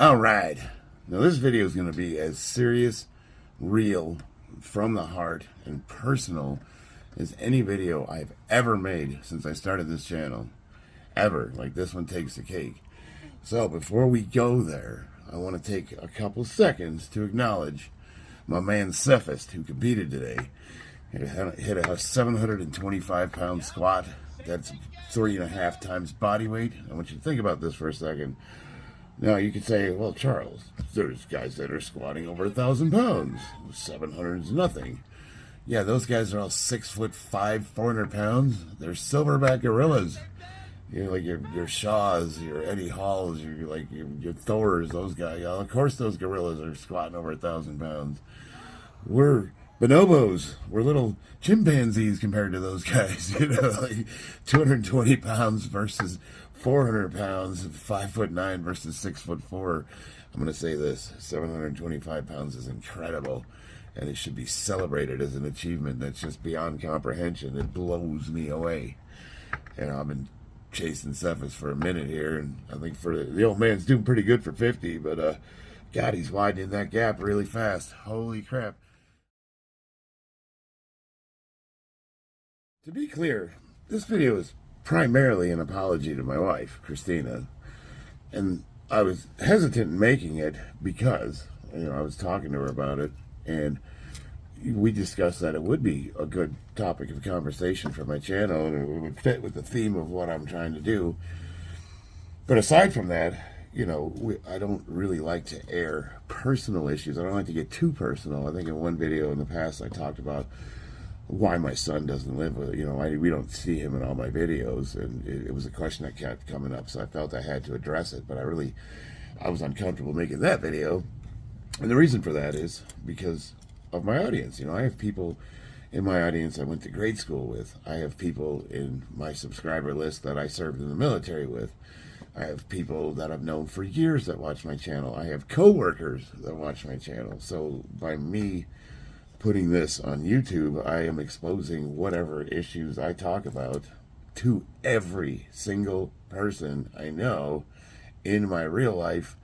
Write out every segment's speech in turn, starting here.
All right. Now this video is going to be as serious, real, from the heart, and personal as any video I've ever made since I started this channel. Ever. Like, this one takes the cake. So before we go there, I want to take a couple seconds to acknowledge my man Cephas, who competed today. Hit a 725-pound squat. That's 3.5 times body weight. I want you to think about this for a second. Now, you could say, well, Charles, there's guys that are squatting over 1,000 pounds. 700 is nothing. Yeah, those guys are all 6'5", 400 pounds. They're silverback gorillas. You know, like your Shaws, your Eddie Halls, your Thors, those guys. Yeah, of course, those gorillas are squatting over 1,000 pounds. We're bonobos. We're little chimpanzees compared to those guys. You know, like 220 pounds versus 400 pounds, 5'9" versus 6'4". I'm going to say this: 725 pounds is incredible, and it should be celebrated as an achievement that's just beyond comprehension. It blows me away. And I've been chasing Cephas for a minute here, and I think for the old man's doing pretty good for 50, but God, he's widening that gap really fast. Holy crap. To be clear, this video is primarily an apology to my wife, Christina, and I was hesitant in making it because, you know, I was talking to her about it, and we discussed that it would be a good topic of conversation for my channel, and it would fit with the theme of what I'm trying to do. But aside from that, you know, I don't really like to air personal issues. I don't like to get too personal. I think in one video in the past I talked about why my son doesn't live with it. You know, we don't see him in all my videos, and it was a question that kept coming up, so I felt I had to address it, but I was uncomfortable making that video. And the reason for that is because of my audience. You know, I have people in my audience I went to grade school with. I have people in my subscriber list that I served in the military with. I have people that I've known for years that watch my channel. I have co-workers that watch my channel. So by me putting this on YouTube, I am exposing whatever issues I talk about to every single person I know in my real life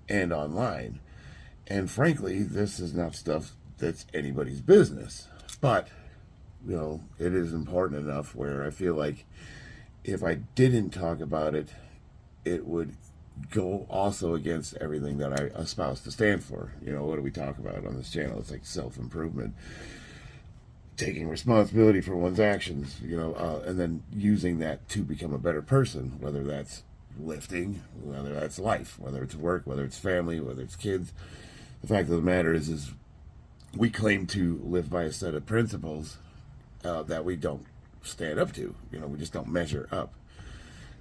and online. And frankly, this is not stuff that's anybody's business. But, you know, it is important enough where I feel like if I didn't talk about it, it would go also against everything that I espouse to stand for. You know, what do we talk about on this channel? It's like self-improvement, taking responsibility for one's actions, you know, and then using that to become a better person, whether that's lifting, whether that's life, whether it's work, whether it's family, whether it's kids. The fact of the matter is we claim to live by a set of principles that we don't stand up to. You know, we just don't measure up.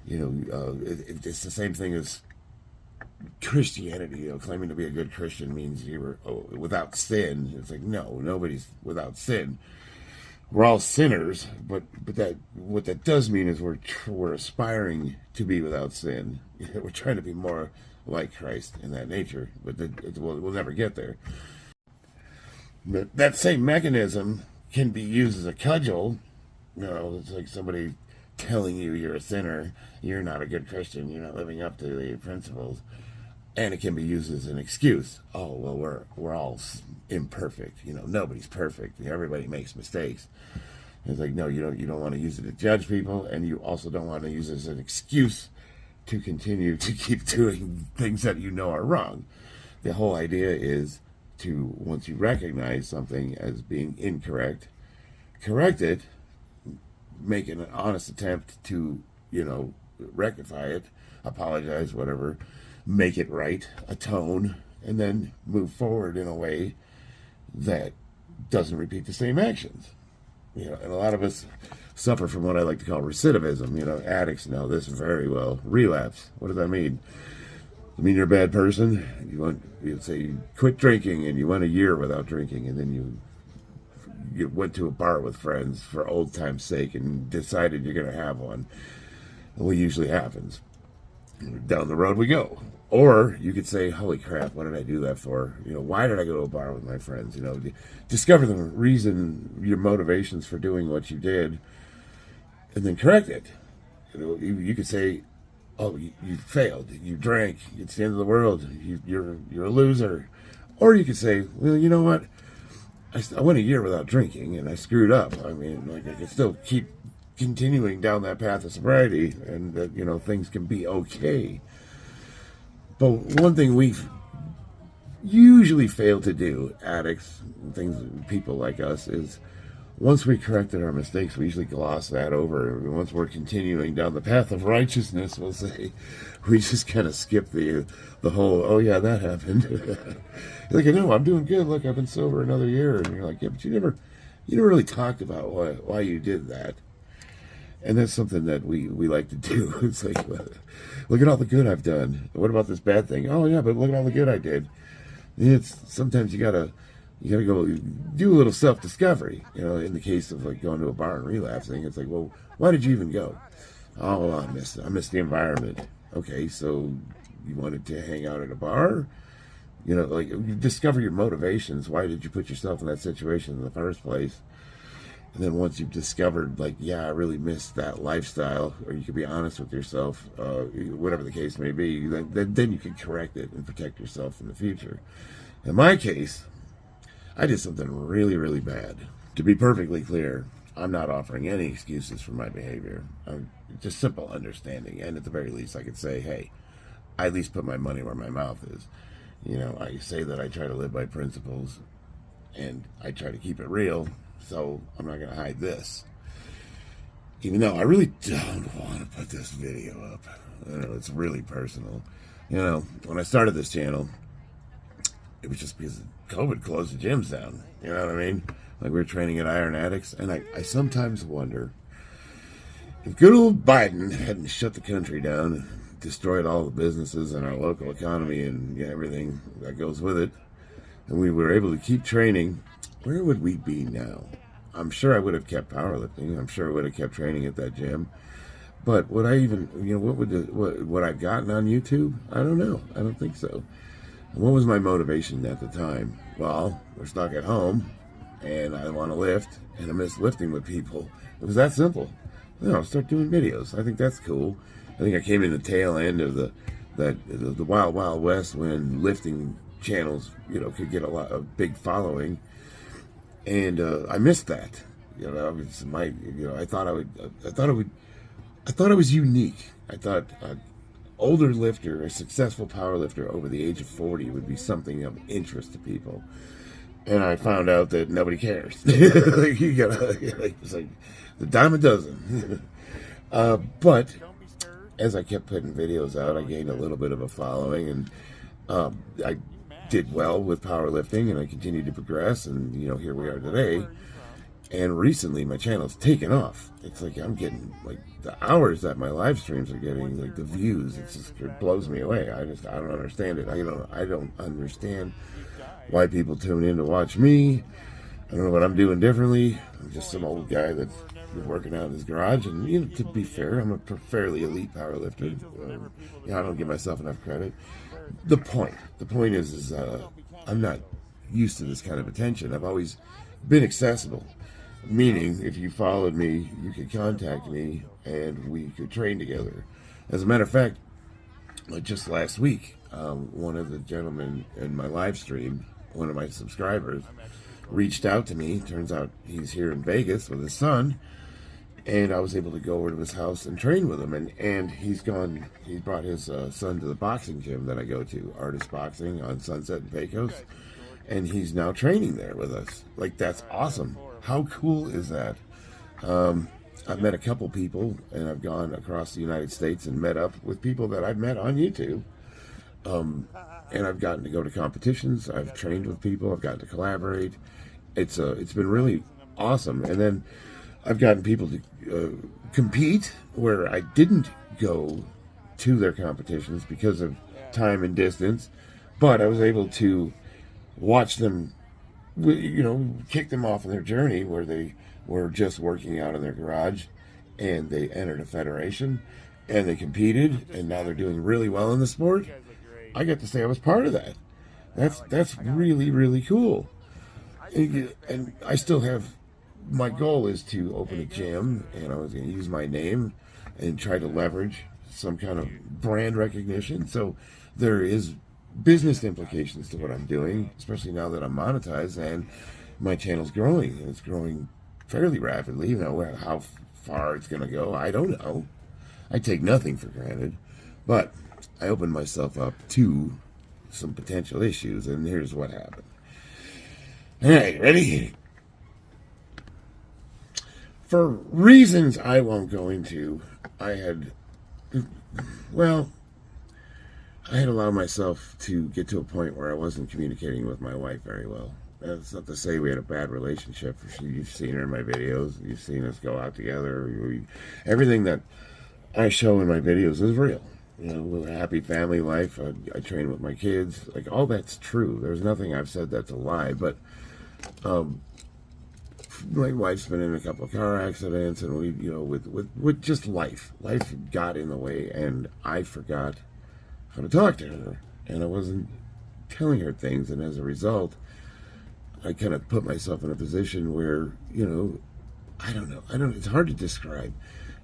You know, it's the same thing as Christianity. You know, claiming to be a good Christian means you were without sin. It's like, no, nobody's without sin. We're all sinners, but that what that does mean is we're aspiring to be without sin. We're trying to be more like Christ in that nature, but we'll never get there. But that same mechanism can be used as a cudgel. You know, it's like somebody telling you you're a sinner, you're not a good Christian, you're not living up to the principles, and it can be used as an excuse. Oh, well, we're all imperfect. You know, nobody's perfect. Everybody makes mistakes. It's like, no, you don't want to use it to judge people, and you also don't want to use it as an excuse to continue to keep doing things that you know are wrong. The whole idea is to, once you recognize something as being incorrect, correct it, make an honest attempt to, you know, rectify it, apologize, whatever, make it right, atone, and then move forward in a way that doesn't repeat the same actions. You know, and a lot of us suffer from what I like to call recidivism. You know, addicts know this very well. Relapse. What does that mean? I mean, you're a bad person. You say you quit drinking and you went a year without drinking, and then you went to a bar with friends for old time's sake and decided you're going to have one. And what usually happens? Down the road we go. Or you could say, holy crap, what did I do that for? You know, why did I go to a bar with my friends? You know, discover the reason, your motivations for doing what you did, and then correct it. You know, you could say, oh, you failed, you drank, it's the end of the world, you're a loser. Or you could say, well, you know what, I went a year without drinking and I screwed up. I mean, like, I could still keep continuing down that path of sobriety, and that, you know, things can be okay. But one thing we've usually fail to do, addicts, people like us, is once we corrected our mistakes, we usually gloss that over. Once we're continuing down the path of righteousness, we'll say, we just kind of skip the whole, oh yeah, that happened. You're like, no, I'm doing good. Look, I've been sober another year. And you're like, yeah, but you never really talked about why you did that. And that's something that we like to do. It's like, well, look at all the good I've done. What about this bad thing? Oh yeah, but look at all the good I did. It's sometimes you gotta go do a little self-discovery. You know, in the case of like going to a bar and relapsing, it's like, well, why did you even go? Oh, well, I missed the environment. Okay, so you wanted to hang out at a bar? You know, like, you discover your motivations. Why did you put yourself in that situation in the first place? And then once you've discovered, like, yeah, I really missed that lifestyle, or you can be honest with yourself, whatever the case may be, then you can correct it and protect yourself in the future. In my case, I did something really, really bad. To be perfectly clear, I'm not offering any excuses for my behavior. Just simple understanding. And at the very least, I could say, hey, I at least put my money where my mouth is. You know, I say that I try to live by principles, and I try to keep it real, so I'm not going to hide this. Even though I really don't want to put this video up. I know, it's really personal. You know, when I started this channel, it was just because COVID closed the gyms down. You know what I mean? Like, we were training at Iron Addicts, and I sometimes wonder if good old Biden hadn't shut the country down and destroyed all the businesses and our local economy and everything that goes with it, and we were able to keep training, where would we be now? I'm sure I would have kept powerlifting. I'm sure I would have kept training at that gym. But would I even, what I've gotten on YouTube? I don't know. I don't think so. And what was my motivation at the time? Well, we're stuck at home, and I want to lift, and I miss lifting with people. It was that simple. You know, start doing videos. I think that's cool. I think I came in the tail end of the wild, wild west when lifting channels, could get a big following, and I missed that. I thought I was unique. I thought an older lifter, a successful power lifter over the age of 40 would be something of interest to people. And I found out that nobody cares. It's like the dime a dozen. But as I kept putting videos out, I gained a little bit of a following, and I did well with powerlifting, and I continued to progress, and here we are today. And recently, my channel's taken off. It's like I'm getting like the hours that my live streams are getting, like the views. It blows me away. I don't understand it. I don't understand why people tune in to watch me. I don't know what I'm doing differently. I'm just some old guy that's been working out in his garage, and to be fair, I'm a fairly elite powerlifter. I don't give myself enough credit. The point is I'm not used to this kind of attention. I've always been accessible, meaning if you followed me, you could contact me and we could train together. As a matter of fact, just last week, one of the gentlemen in my live stream, one of my subscribers, reached out to me. Turns out he's here in Vegas with his son, and I was able to go over to his house and train with him. And he brought his son to the boxing gym that I go to, Artist Boxing on Sunset and Pecos, and he's now training there with us. Like, that's awesome. How cool is that? I've met a couple people, and I've gone across the United States and met up with people that I've met on YouTube. And I've gotten to go to competitions. I've trained with people. I've gotten to collaborate. It's been really awesome. And then I've gotten people to compete where I didn't go to their competitions because of time and distance, but I was able to watch them, kick them off on their journey where they were just working out in their garage, and they entered a federation, and they competed, and now they're doing really well in the sport. I get to say I was part of that. That's really, really cool. And I still have, my goal is to open a gym, and I was going to use my name and try to leverage some kind of brand recognition. So there is business implications to what I'm doing, especially now that I'm monetized and my channel's growing. And it's growing fairly rapidly. You know, how far it's going to go, I don't know. I take nothing for granted. But I opened myself up to some potential issues, and here's what happened. All right, ready? For reasons I won't go into, I had allowed myself to get to a point where I wasn't communicating with my wife very well. That's not to say we had a bad relationship. You've seen her in my videos. You've seen us go out together. Everything that I show in my videos is real. You know, with a happy family life. I train with my kids. Like, all that's true. There's nothing I've said that's a lie. But my wife's been in a couple of car accidents, and we, you know, with just life got in the way, and I forgot how to talk to her, and I wasn't telling her things, and as a result, I kind of put myself in a position where, you know, I don't know. It's hard to describe.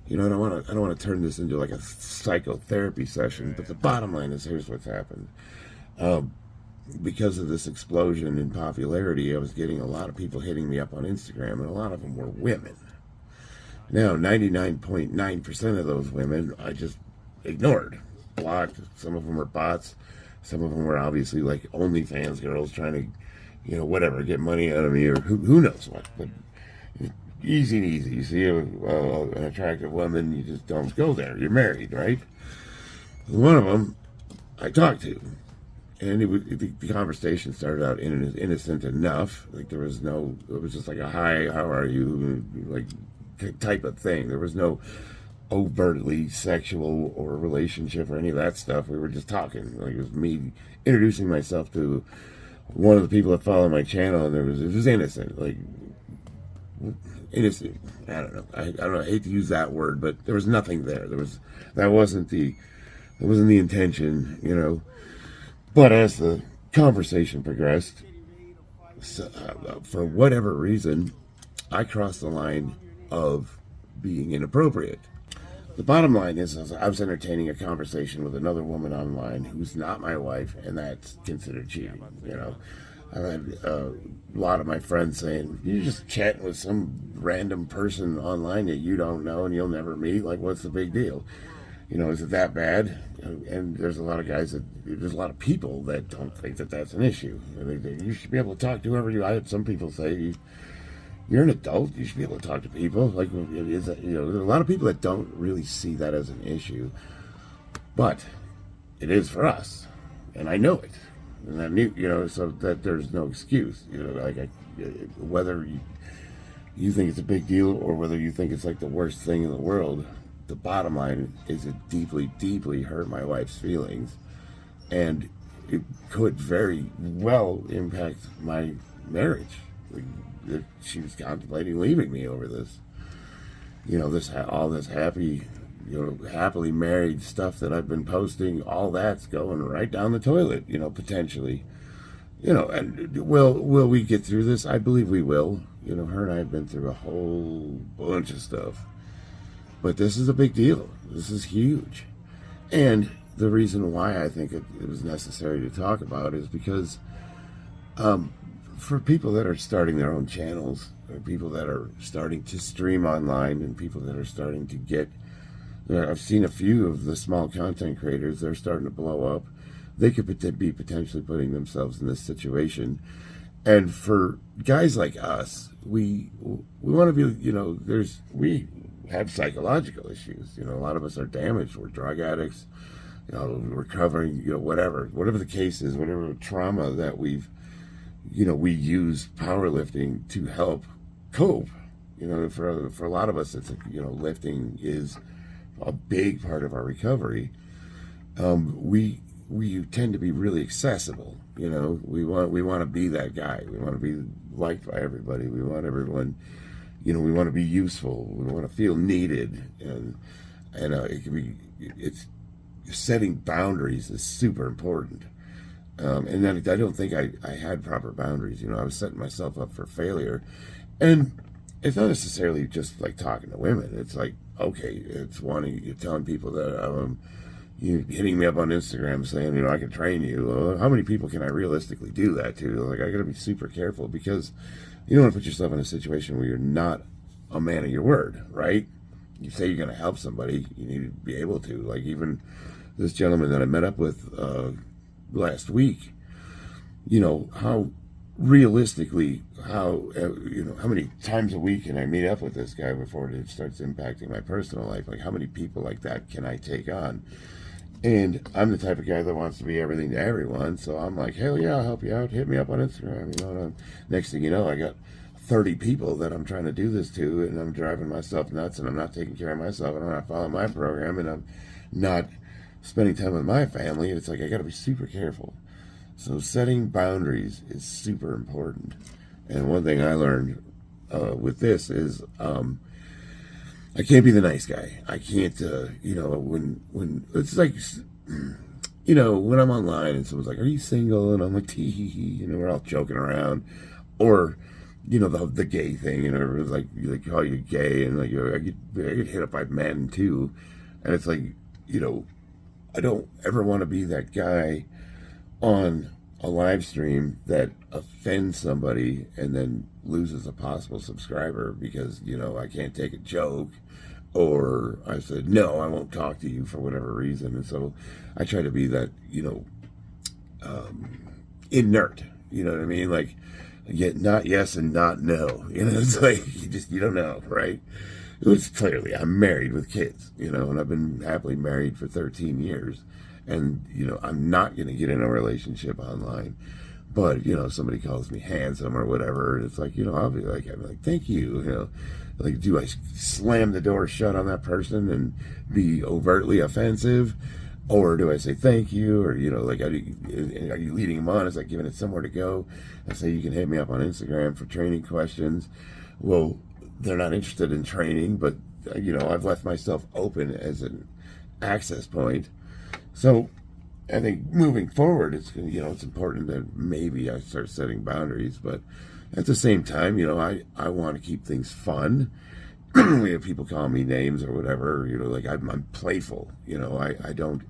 You know, I don't want to turn this into like a psychotherapy session, but the bottom line is, here's what's happened. Because of this explosion in popularity, I was getting a lot of people hitting me up on Instagram, and a lot of them were women. Now, 99.9% of those women I just ignored, blocked. Some of them were bots. Some of them were obviously like OnlyFans girls trying to, you know, whatever, get money out of me, or who knows what. But easy and easy. You see an attractive woman, you just don't go there. You're married, right? One of them I talked to, and the conversation started out innocent enough. Like, it was just like a hi, how are you, like type of thing. There was no overtly sexual or relationship or any of that stuff. We were just talking. Like, it was me introducing myself to one of the people that follow my channel, and it was innocent, like innocent. I don't know. I don't know. I hate to use that word, but there was nothing there. That wasn't the intention, you know. But as the conversation progressed, for whatever reason, I crossed the line of being inappropriate. The bottom line is I was entertaining a conversation with another woman online who's not my wife, and that's considered cheating, you know. I've had a lot of my friends saying, you're just chatting with some random person online that you don't know and you'll never meet. Like, what's the big deal? You know, is it that bad? And there's a lot of people that don't think that that's an issue. You should be able to talk to whoever I had some people say, you're an adult, you should be able to talk to people. Like, is that, you know, there are a lot of people that don't really see that as an issue. But it is for us. And I know it. And I knew, you know, so that there's no excuse. You know, like, whether you think it's a big deal or whether you think it's like the worst thing in the world, the bottom line is it deeply, deeply hurt my wife's feelings. And it could very well impact my marriage. Like, she was contemplating leaving me over this. You know, all this happy, you know, happily married stuff that I've been posting, all that's going right down the toilet, you know, potentially. You know, and will we get through this? I believe we will. You know, her and I have been through a whole bunch of stuff. But this is a big deal. This is huge. And the reason why I think it was necessary to talk about is because for people that are starting their own channels, or people that are starting to stream online, and people that are starting to get, I've seen a few of the small content creators, they're starting to blow up. They could be potentially putting themselves in this situation. And for guys like us, we want to be, you know, we have psychological issues. You know, a lot of us are damaged. We're drug addicts, you know, recovering, you know, whatever the case is, whatever trauma that we've, you know, we use powerlifting to help cope. You know, for a lot of us, it's, you know, lifting is a big part of our recovery. We tend to be really accessible. You know, we want to be that guy. We want to be liked by everybody. We want everyone, you know, we want to be useful. We want to feel needed, and it can be, it's setting boundaries is super important. And then I don't think I had proper boundaries. You know, I was setting myself up for failure. And it's not necessarily just like talking to women. It's like okay, it's one, you're telling people that you hitting me up on Instagram saying, I can train you. Well, how many people can I realistically do that to? Like, I got to be super careful because you don't want to put yourself in a situation where you're not a man of your word, right? You say you're going to help somebody, you need to be able to. Like, even this gentleman that I met up with last week, how realistically, how many times a week can I meet up with this guy before it starts impacting my personal life? Like, how many people like that can I take on? And I'm the type of guy that wants to be everything to everyone, so I'm like, hell yeah, I'll help you out. Hit me up on Instagram. Next thing you know, I got 30 people that I'm trying to do this to, and I'm driving myself nuts, and I'm not taking care of myself, and I'm not following my program, and I'm not spending time with my family. It's like I got to be super careful. So setting boundaries is super important. And one thing I learned with this is I can't be the nice guy. I can't, when it's like, when I'm online and someone's like, "Are you single?" And I'm like, "Tee hee hee," we're all joking around, or the gay thing, everyone's like, they call you gay, and like, I get hit up by men too, and it's like, I don't ever want to be that guy on a live stream that offends somebody and then loses a possible subscriber because, I can't take a joke, or I said, no, I won't talk to you for whatever reason. And so I try to be that, inert, you know what I mean? Like, not yes and not no, it's like, you don't know, right? It's clearly, I'm married with kids, and I've been happily married for 13 years. And, I'm not going to get in a relationship online. But, somebody calls me handsome or whatever, and it's like, I'll be like, thank you, Like, do I slam the door shut on that person and be overtly offensive? Or do I say thank you? Or, like, are you leading them on? Is that giving it somewhere to go? I say, you can hit me up on Instagram for training questions. Well, they're not interested in training, but, I've left myself open as an access point. So I think moving forward, it's important that maybe I start setting boundaries, but at the same time, I want to keep things fun. People call me names or whatever, like I'm playful, I don't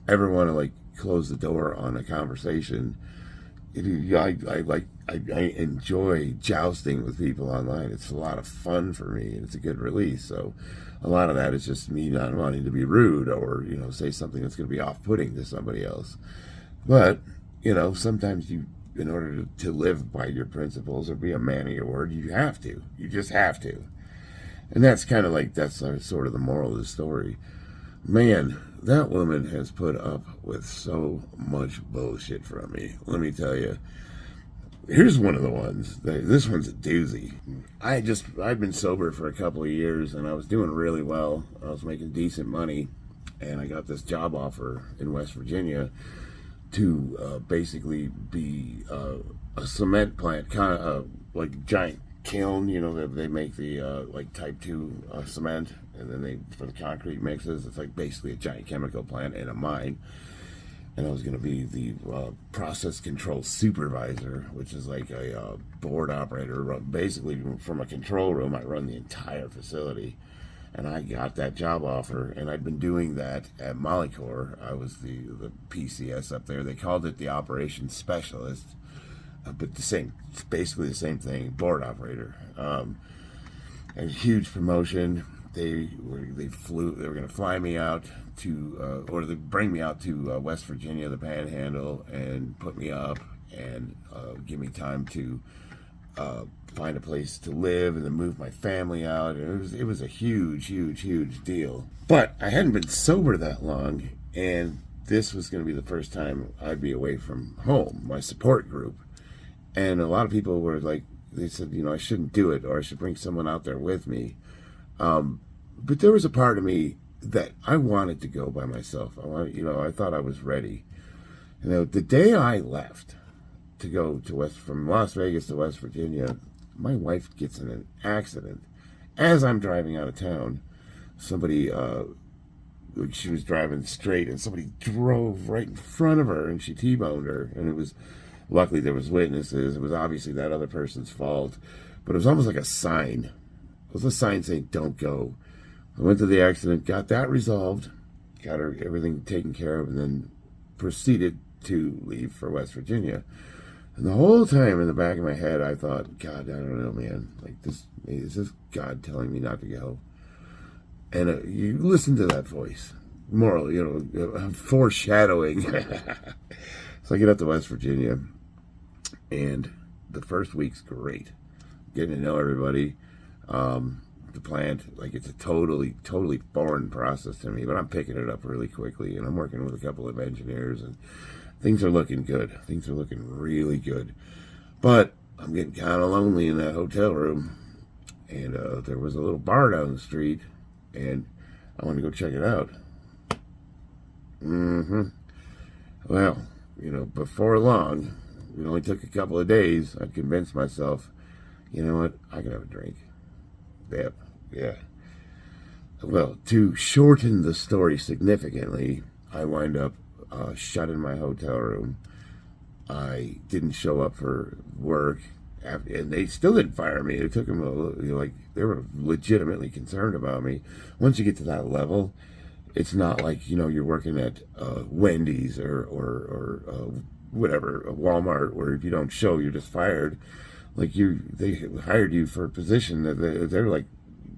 ever want to like close the door on a conversation. I enjoy jousting with people online. It's a lot of fun for me, and it's a good release. So a lot of that is just me not wanting to be rude or, say something that's going to be off-putting to somebody else. But, sometimes in order to live by your principles or be a man of your word, you have to. You just have to. And that's kind of like, that's sort of the moral of the story. Man, that woman has put up with so much bullshit from me. Let me tell you. Here's one of the ones. This one's a doozy. I'd been sober for a couple of years, and I was doing really well. I was making decent money, and I got this job offer in West Virginia to basically be a cement plant, kind of like giant kiln. They make the like type 2 cement, and then for the concrete mixes, it's like basically a giant chemical plant in a mine. And I was going to be the process control supervisor, which is like a board operator. Basically, from a control room, I run the entire facility. And I got that job offer, and I'd been doing that at Molycorp. I was the PCS up there. They called it the operations specialist, but it's basically the same thing, board operator. A huge promotion. They were going to fly me out to, or they bring me out to West Virginia, the Panhandle, and put me up and give me time to find a place to live and then move my family out. And it was a huge, huge, huge deal. But I hadn't been sober that long, and this was going to be the first time I'd be away from home, my support group. And a lot of people were like, they said, I shouldn't do it, or I should bring someone out there with me. But there was a part of me that I wanted to go by myself. I thought I was ready. The day I left to go from Las Vegas to West Virginia, my wife gets in an accident. As I'm driving out of town, somebody, she was driving straight, and somebody drove right in front of her, and she T-boned her. And luckily there was witnesses. It was obviously that other person's fault, but it was almost like a sign. It was a sign saying, don't go. I went to the accident, got that resolved, got everything taken care of, and then proceeded to leave for West Virginia. And the whole time in the back of my head, I thought, God, I don't know, man. Like, is this God telling me not to go? And you listen to that voice. Moral, foreshadowing. So I get up to West Virginia, and the first week's great. Getting to know everybody. The plant, like, it's a totally foreign process to me, but I'm picking it up really quickly, and I'm working with a couple of engineers, and things are looking good. Things are looking really good. But I'm getting kind of lonely in that hotel room, and there was a little bar down the street, and I wanted to go check it out. Well, before long, it only took a couple of days, I convinced myself, you know what, I can have a drink. Yep, yeah. Well, to shorten the story significantly, I wind up shut in my hotel room. I didn't show up for work, and they still didn't fire me. It took them they were legitimately concerned about me. Once you get to that level, it's not like you're working at Wendy's or whatever, Walmart, where if you don't show, you're just fired. Like they hired you for a position that they're like,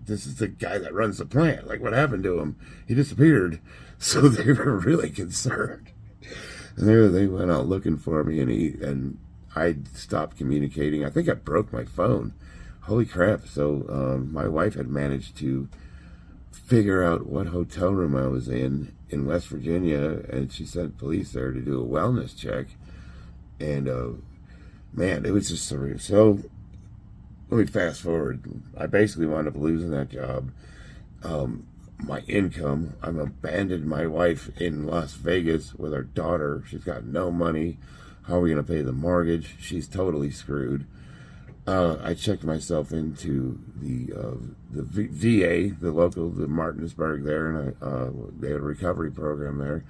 this is the guy that runs the plant. Like, what happened to him? He disappeared. So they were really concerned. And they went out looking for me, and I stopped communicating. I think I broke my phone. Holy crap. So my wife had managed to figure out what hotel room I was in West Virginia, and she sent police there to do a wellness check. And man, it was just surreal. So let me fast forward. I basically wound up losing that job. My income, I'm abandoned my wife in Las Vegas with our daughter. She's got no money. How are we going to pay the mortgage? She's totally screwed. I checked myself into the VA, the Martinsburg there, and they had a recovery program there.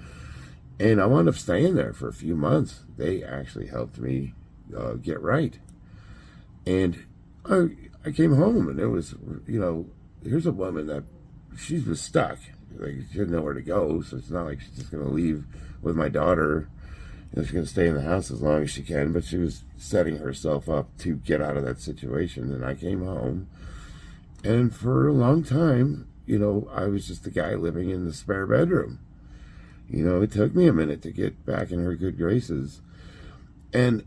And I wound up staying there for a few months. They actually helped me get right. And I came home, and it was, here's a woman that she was stuck. Like, she didn't know where to go, so it's not like she's just going to leave with my daughter. She's going to stay in the house as long as she can, but she was setting herself up to get out of that situation. And I came home, and for a long time, I was just the guy living in the spare bedroom. It took me a minute to get back in her good graces. And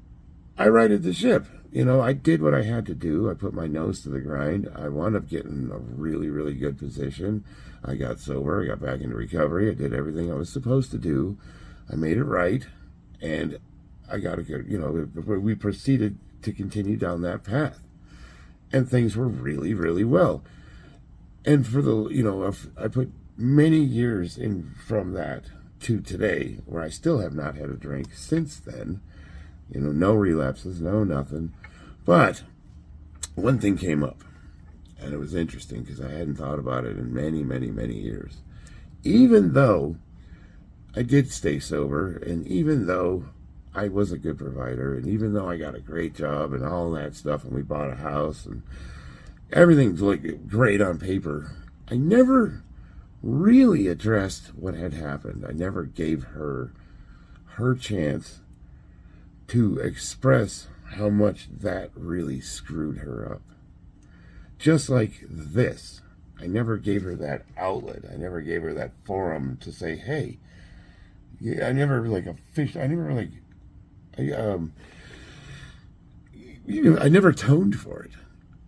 I righted the ship. I did what I had to do. I put my nose to the grind. I wound up getting a really, really good position. I got sober. I got back into recovery. I did everything I was supposed to do. I made it right. And I got a good, we proceeded to continue down that path. And things were really, really well. And for I put many years in from that to today, where I still have not had a drink since then. No relapses, no nothing. But one thing came up, and it was interesting because I hadn't thought about it in many, many, many years. Even though I did stay sober, and even though I was a good provider, and even though I got a great job and all that stuff, and we bought a house, and everything's like great on paper, I never really addressed what had happened. I never gave her chance to express how much that really screwed her up. Just like this, I never gave her that outlet. I never gave her that forum to say, hey, I never I never atoned for it.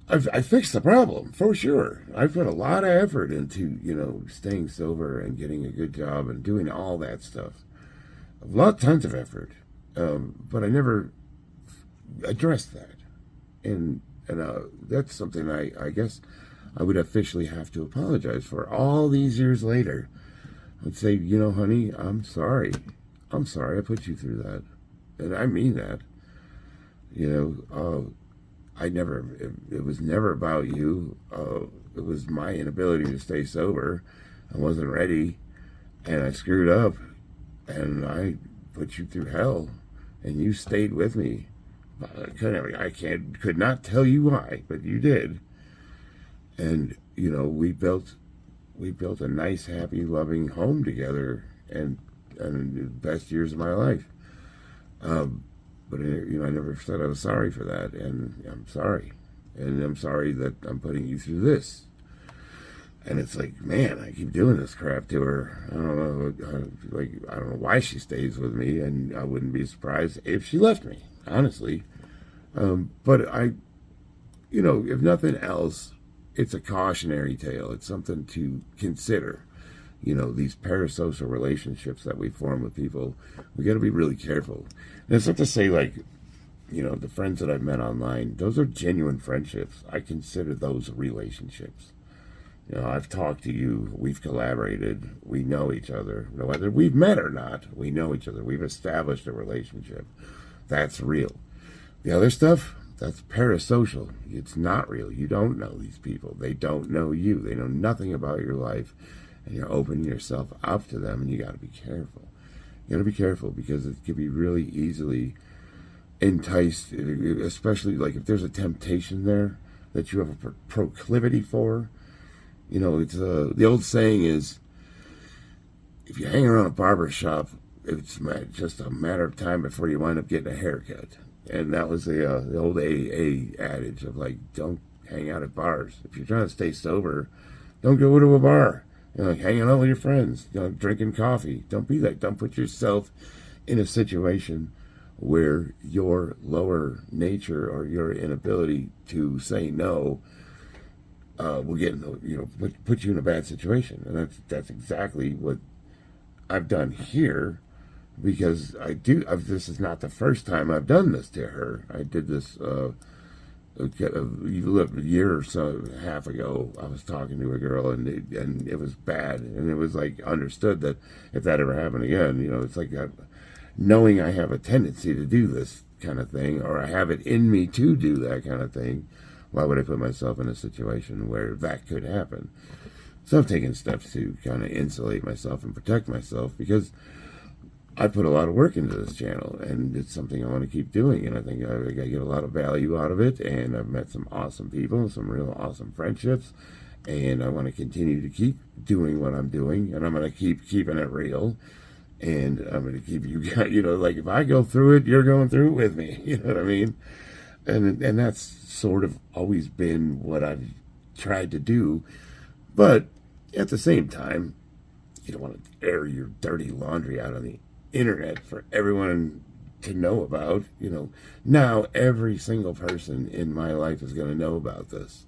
I fixed the problem, for sure. I put a lot of effort into, staying sober and getting a good job and doing all that stuff. Tons of effort. But I never addressed that. And that's something I guess I would officially have to apologize for. All these years later, I'd say, honey, I'm sorry. I'm sorry I put you through that. And I mean that. It was never about you. It was my inability to stay sober. I wasn't ready, and I screwed up, and I put you through hell, and you stayed with me. I could not tell you why, but you did. And we built we built a nice, happy, loving home together, and the best years of my life. But I never said I was sorry for that, and I'm sorry, and I'm sorry that I'm putting you through this. And it's like, man, I keep doing this crap to her. I don't know, I don't know why she stays with me, and I wouldn't be surprised if she left me, honestly. But if nothing else, it's a cautionary tale. It's something to consider. These parasocial relationships that we form with people, we got to be really careful. And it's not to say, the friends that I've met online, those are genuine friendships. I consider those relationships. I've talked to you, we've collaborated, we know each other. Whether we've met or not, we know each other. We've established a relationship. That's real. The other stuff, that's parasocial. It's not real. You don't know these people. They don't know you. They know nothing about your life. And you're opening yourself up to them, and you got to be careful. You got to be careful because it can be really easily enticed, especially if there's a temptation there that you have a proclivity for. It's the old saying is, if you hang around a barber shop, it's just a matter of time before you wind up getting a haircut. And that was the old AA adage of don't hang out at bars. If you're trying to stay sober, don't go to a bar. Hanging out with your friends, drinking coffee. Don't be that. Don't put yourself in a situation where your lower nature or your inability to say no will get put you in a bad situation. And that's exactly what I've done here, because this is not the first time I've done this to her. I did this a year or so, half ago. I was talking to a girl, and it was bad, and it was understood that if that ever happened again, it's knowing I have a tendency to do this kind of thing, or I have it in me to do that kind of thing. Why would I put myself in a situation where that could happen? So I've taken steps to kind of insulate myself and protect myself, because I put a lot of work into this channel, and it's something I want to keep doing, and I think I get a lot of value out of it, and I've met some awesome people, some real awesome friendships, and I want to continue to keep doing what I'm doing, and I'm going to keep keeping it real, and I'm going to keep you guys, if I go through it, you're going through it with me, you know what I mean? And that's sort of always been what I've tried to do, but at the same time, you don't want to air your dirty laundry out on the internet for everyone to know about. Now every single person in my life is going to know about this,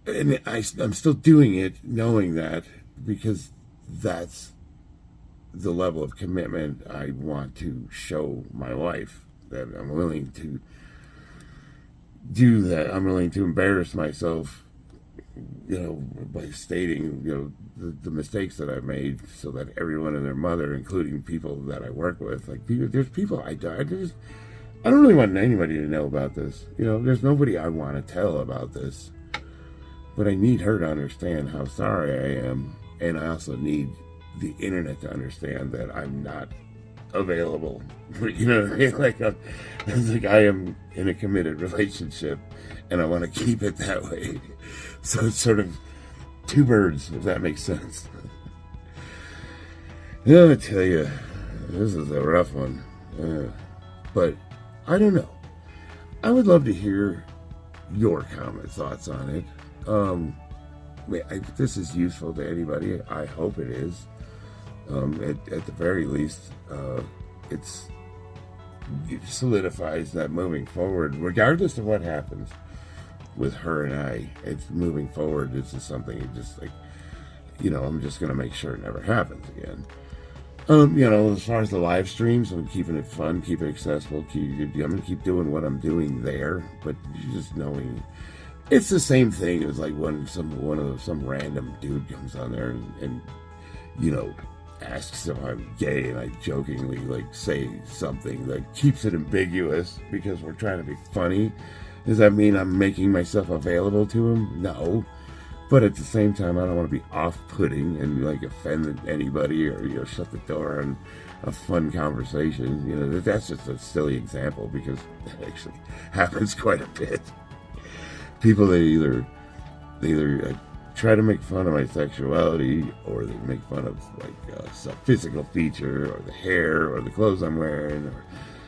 and I'm still doing it knowing that, because that's the level of commitment I want to show my wife, that I'm willing to do that. I'm willing to embarrass myself, by stating, the mistakes that I've made, so that everyone and their mother, including people that I work with, there's people I don't really want anybody to know about this. There's nobody I want to tell about this, but I need her to understand how sorry I am, and I also need the internet to understand that I'm not available. You know what I mean? I am in a committed relationship, and I want to keep it that way. So it's sort of two birds, if that makes sense. I tell you, this is a rough one. But I don't know. I would love to hear your thoughts on it. If this is useful to anybody, I hope it is. At the very least, it solidifies that moving forward, regardless of what happens with her and I, it's moving forward. This is something I'm just going to make sure it never happens again. As far as the live streams, I'm keeping it fun, keep it accessible. I'm going to keep doing what I'm doing there, but just knowing it's the same thing as when some random dude comes on there and asks if I'm gay, and I jokingly say something that keeps it ambiguous because we're trying to be funny. Does that mean I'm making myself available to him? No. But at the same time, I don't want to be off-putting and offend anybody, or shut the door on a fun conversation. That's just a silly example, because it actually happens quite a bit. People that either try to make fun of my sexuality, or they make fun of like some physical feature, or the hair, or the clothes I'm wearing, or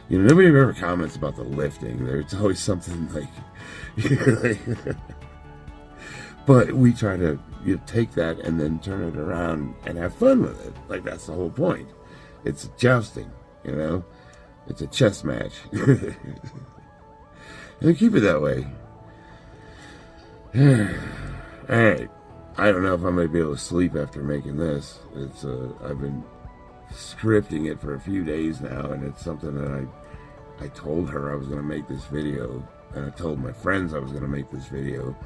nobody ever comments about the lifting. There's always something like, but we try to take that and then turn it around and have fun with it. Like, that's the whole point. It's jousting, It's a chess match. And keep it that way. Alright. I don't know if I'm going to be able to sleep after making this. I've been scripting it for a few days now, and it's something that I told her I was going to make this video, and I told my friends I was going to make this video,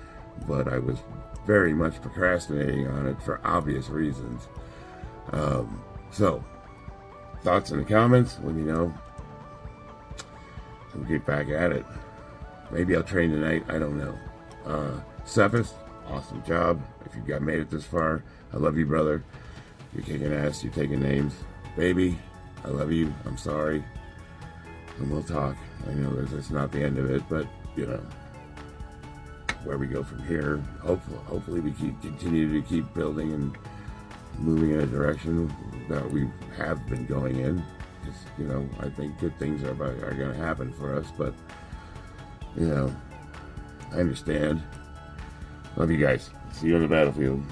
but I was very much procrastinating on it for obvious reasons. So, thoughts in the comments, let me know. We'll get back at it. Maybe I'll train tonight, I don't know. Cephas, awesome job. If you got made it this far, I love you, brother. You're kicking ass, you're taking names. Baby, I love you, I'm sorry. And we'll talk. I know that's not the end of it, but, where we go from here. Hopefully we continue to keep building and moving in a direction that we have been going in. Because, I think good things are going to happen for us, but, I understand. Love you guys. See you on the battlefield.